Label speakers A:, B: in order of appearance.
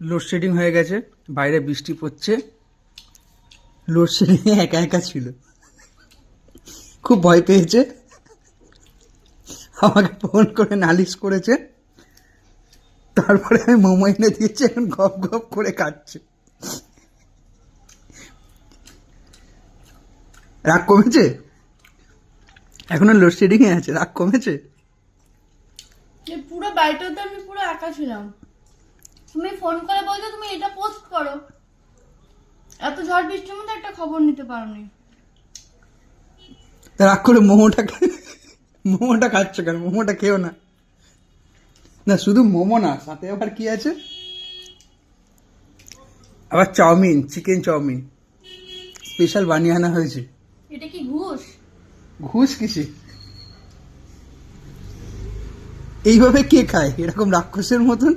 A: Load shedding হয়ে গেছে, বাইরে বৃষ্টি পড়ছে। লোডশেডিংয়ে একা একা ছিল, খুব ভয় পেয়েছে, আমাকে ফোন করে নালিশ করেছে। তারপরে আমি মোমো এনে দিয়েছি, এখন গপ গপ করে খাচ্ছে। রাগ কমেছে? এখনো লোডশেডিংয়ে আছে, রাগ কমেছে?
B: পুরো বাড়িটাতে আমি পুরো একা ছিলাম। তুমি ফোন করে বলছো তুমি এটা পোস্ট করো, এত ঝড় বৃষ্টির মধ্যে একটা খবর নিতে পারোনি।
A: রাগ করে মোমোটা খাচ্ছে কেন? মোমোটা খেও না। না শুধু মোমো না, সাথে আবার কি আছে, আবার চাউমিন, চিকেন চাউমিন স্পেশাল বানিয়ে আনা হয়েছে।
B: এটা কি ঘুষ?
A: ঘুষ কিসে? এইভাবে কে খায় এরকম রাক্ষসের মতন?